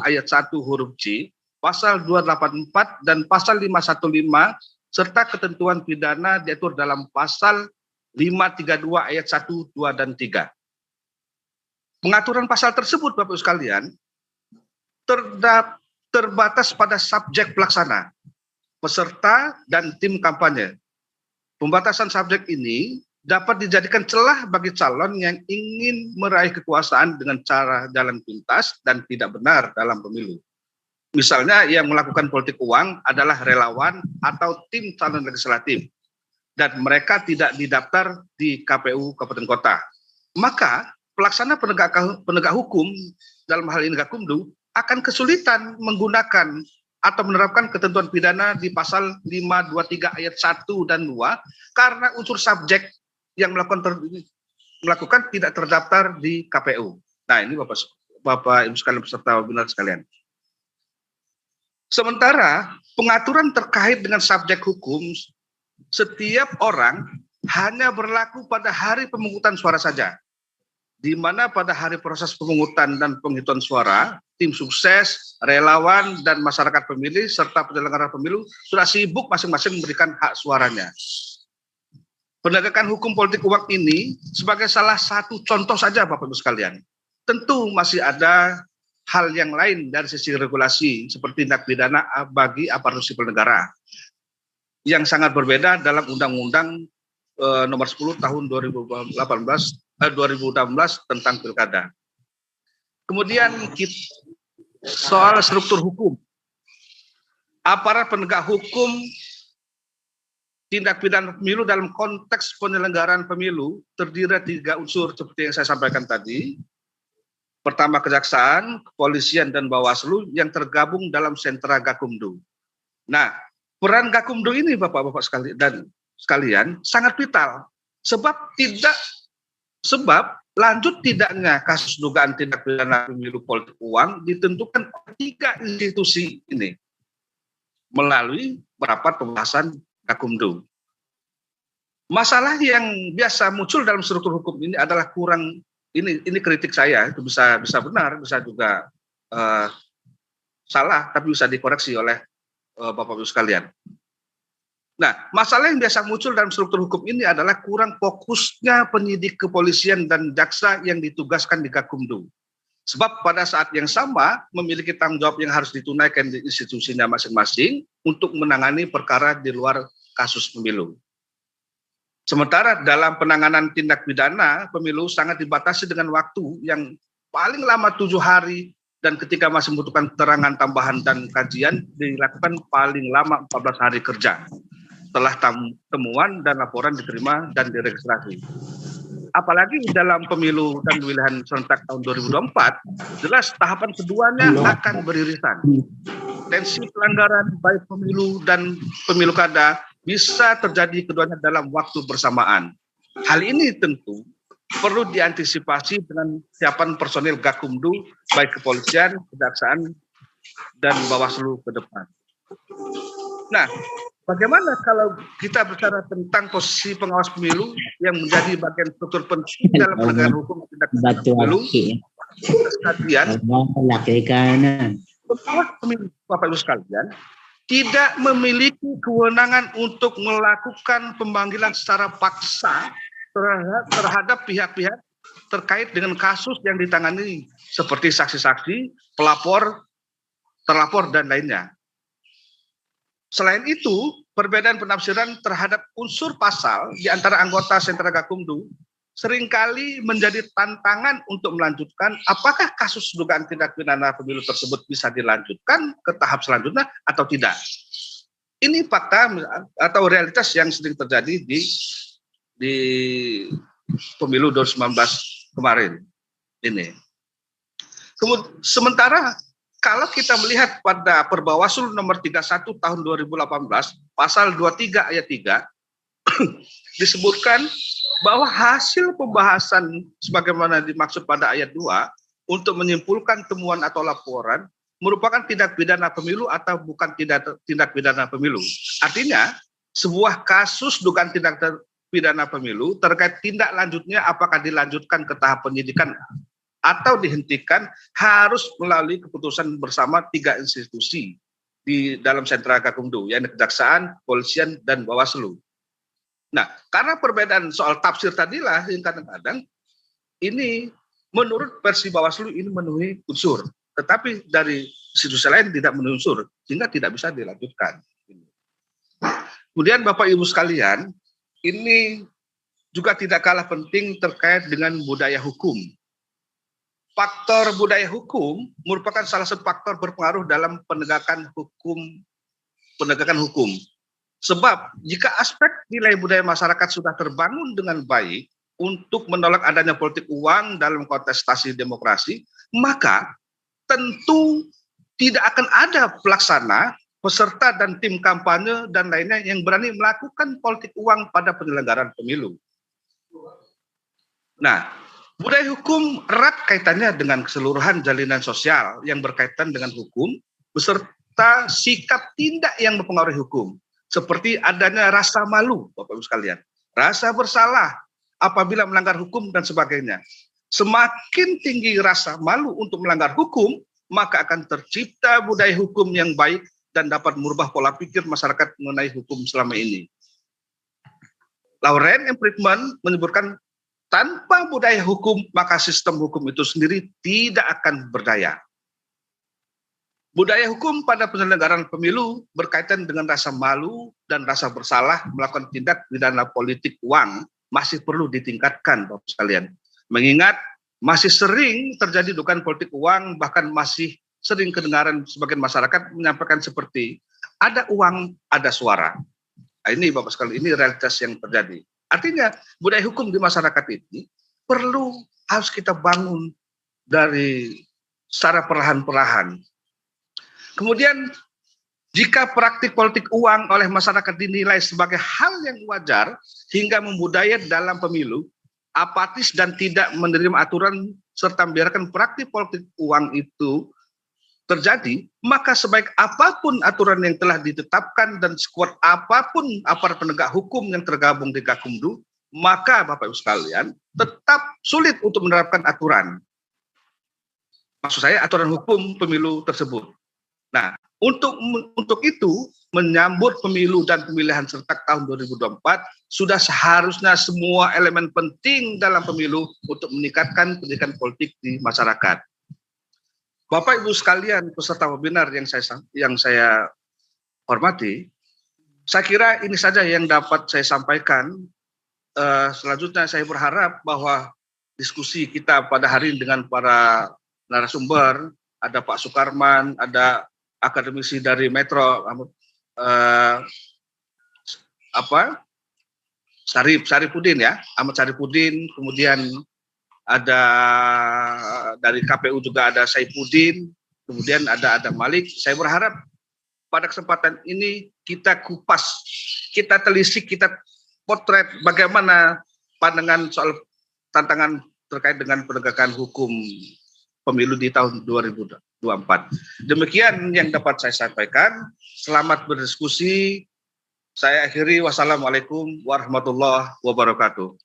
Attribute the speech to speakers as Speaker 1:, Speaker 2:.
Speaker 1: ayat 1 huruf C, pasal 284 dan pasal 515 serta ketentuan pidana diatur dalam pasal 532 ayat 1, 2 dan 3. Pengaturan pasal tersebut Bapak Ibu sekalian terbatas pada subjek pelaksana, peserta dan tim kampanye. Pembatasan subjek ini dapat dijadikan celah bagi calon yang ingin meraih kekuasaan dengan cara jalan pintas dan tidak benar dalam pemilu. Misalnya yang melakukan politik uang adalah relawan atau tim calon legislatif dan mereka tidak didaftar di KPU Kabupaten Kota. Maka pelaksana penegak hukum dalam hal ini Gakumdu akan kesulitan menggunakan atau menerapkan ketentuan pidana di pasal 523 ayat 1 dan 2 karena unsur subjek yang melakukan tidak terdaftar di KPU. Nah, ini Bapak Ibu sekalian peserta webinar sekalian. Sementara pengaturan terkait dengan subjek hukum, setiap orang hanya berlaku pada hari pemungutan suara saja, di mana pada hari proses pemungutan dan penghitungan suara, tim sukses, relawan, dan masyarakat pemilih serta penyelenggara pemilu sudah sibuk masing-masing memberikan hak suaranya. Penegakan hukum politik uang ini sebagai salah satu contoh saja Bapak Ibu sekalian. Tentu masih ada hal yang lain dari sisi regulasi seperti tindak pidana bagi aparatur sipil negara yang sangat berbeda dalam Undang-Undang nomor 10 tahun 2016 tentang pilkada. Kemudian soal struktur hukum. Aparat penegak hukum tindak pidana pemilu dalam konteks penyelenggaraan pemilu terdiri dari 3 unsur seperti yang saya sampaikan tadi. Pertama, kejaksaan, kepolisian, dan Bawaslu yang tergabung dalam sentra Gakumdu. Nah, peran Gakumdu ini Bapak-Bapak sekalian sangat vital sebab lanjut tidaknya kasus dugaan tindak pidana pemilu politik uang ditentukan oleh 3 institusi ini melalui rapat pembahasan Gakumdu. Masalah yang biasa muncul dalam struktur hukum ini adalah kurang, ini kritik saya, itu bisa benar, bisa juga salah, tapi bisa dikoreksi oleh Bapak-Ibu sekalian. Nah, masalah yang biasa muncul dalam struktur hukum ini adalah kurang fokusnya penyidik kepolisian dan jaksa yang ditugaskan di Gakumdu. Sebab pada saat yang sama memiliki tanggung jawab yang harus ditunaikan di institusinya masing-masing untuk menangani perkara di luar kasus pemilu. Sementara dalam penanganan tindak pidana pemilu sangat dibatasi dengan waktu yang paling lama 7 hari dan ketika masih membutuhkan keterangan tambahan dan kajian dilakukan paling lama 14 hari kerja setelah temuan dan laporan diterima dan diregistrasi. Apalagi dalam pemilu dan pemilihan serentak tahun 2024, jelas tahapan keduanya akan beririsan. Tensi pelanggaran baik pemilu dan pemilu kada bisa terjadi keduanya dalam waktu bersamaan. Hal ini tentu perlu diantisipasi dengan siapan personil Gakumdu, baik kepolisian, kejaksaan, dan Bawaslu ke depan. Nah, bagaimana kalau kita bicara tentang posisi pengawas pemilu yang menjadi bagian struktur penting dalam penegakan hukum tindak pidana pemilu? Sekalian, pengawas pemilu Bapak Ibu sekalian tidak memiliki kewenangan untuk melakukan pemanggilan secara paksa terhadap pihak-pihak terkait dengan kasus yang ditangani seperti saksi-saksi, pelapor, terlapor, dan lainnya. Selain itu, perbedaan penafsiran terhadap unsur pasal di antara anggota sentra Gakumdu seringkali menjadi tantangan untuk melanjutkan apakah kasus dugaan tindak pidana pemilu tersebut bisa dilanjutkan ke tahap selanjutnya atau tidak. Ini fakta atau realitas yang sering terjadi di pemilu 2019 kemarin ini. Kemudian, sementara kalau kita melihat pada Perbawaslu nomor 31 tahun 2018 pasal 23 ayat 3 disebutkan bahwa hasil pembahasan sebagaimana dimaksud pada ayat 2 untuk menyimpulkan temuan atau laporan merupakan tindak pidana pemilu atau bukan tindak pidana pemilu. Artinya, sebuah kasus dugaan tindak pidana pemilu terkait tindak lanjutnya apakah dilanjutkan ke tahap penyidikan atau dihentikan harus melalui keputusan bersama 3 institusi di dalam sentra Gakumdu, yaitu Kejaksaan, Kepolisian, dan Bawaslu. Nah, karena perbedaan soal tafsir tadilah yang kadang-kadang ini menurut versi Bawaslu ini memenuhi unsur, tetapi dari institusi lain tidak memenuhi unsur, sehingga tidak bisa dilanjutkan. Kemudian Bapak Ibu sekalian, ini juga tidak kalah penting terkait dengan budaya hukum. Faktor budaya hukum merupakan salah satu faktor berpengaruh dalam penegakan hukum. Sebab jika aspek nilai budaya masyarakat sudah terbangun dengan baik untuk menolak adanya politik uang dalam kontestasi demokrasi, maka tentu tidak akan ada pelaksana, peserta dan tim kampanye dan lainnya yang berani melakukan politik uang pada penyelenggaraan pemilu. Nah, budaya hukum erat kaitannya dengan keseluruhan jalinan sosial yang berkaitan dengan hukum, beserta sikap tindak yang mempengaruhi hukum, seperti adanya rasa malu, Bapak Ibu sekalian, rasa bersalah apabila melanggar hukum dan sebagainya. Semakin tinggi rasa malu untuk melanggar hukum, maka akan tercipta budaya hukum yang baik dan dapat merubah pola pikir masyarakat mengenai hukum selama ini. Laurent M. Friedman menyebutkan, tanpa budaya hukum, maka sistem hukum itu sendiri tidak akan berdaya. Budaya hukum pada penyelenggaraan pemilu berkaitan dengan rasa malu dan rasa bersalah melakukan tindak pidana politik uang masih perlu ditingkatkan, Bapak sekalian. Mengingat masih sering terjadi dugaan politik uang, bahkan masih sering kedengaran sebagian masyarakat menyampaikan seperti, ada uang, ada suara. Nah, ini Bapak sekalian, ini realitas yang terjadi. Artinya budaya hukum di masyarakat ini harus kita bangun dari secara perlahan-perlahan. Kemudian jika praktik politik uang oleh masyarakat dinilai sebagai hal yang wajar hingga membudaya dalam pemilu, apatis dan tidak menerima aturan serta membiarkan praktik politik uang itu terjadi, maka sebaik apapun aturan yang telah ditetapkan dan sekuat apapun aparat penegak hukum yang tergabung di Gakumdu, maka Bapak Ibu sekalian tetap sulit untuk menerapkan aturan. Maksud saya aturan hukum pemilu tersebut. Nah, untuk itu menyambut pemilu dan pemilihan serentak tahun 2024 sudah seharusnya semua elemen penting dalam pemilu untuk meningkatkan pendidikan politik di masyarakat. Bapak Ibu sekalian peserta webinar yang saya hormati, saya kira ini saja yang dapat saya sampaikan. Selanjutnya saya berharap bahwa diskusi kita pada hari ini dengan para narasumber, ada Pak Sukarman, ada akademisi dari Metro, Saripudin ya, Ahmad Saripudin, kemudian ada dari KPU juga ada Saifuddin, kemudian ada Adam Malik. Saya berharap pada kesempatan ini kita kupas, kita telisik, kita potret bagaimana pandangan soal tantangan terkait dengan penegakan hukum pemilu di tahun 2024. Demikian yang dapat saya sampaikan. Selamat berdiskusi. Saya akhiri, wassalamualaikum warahmatullahi wabarakatuh.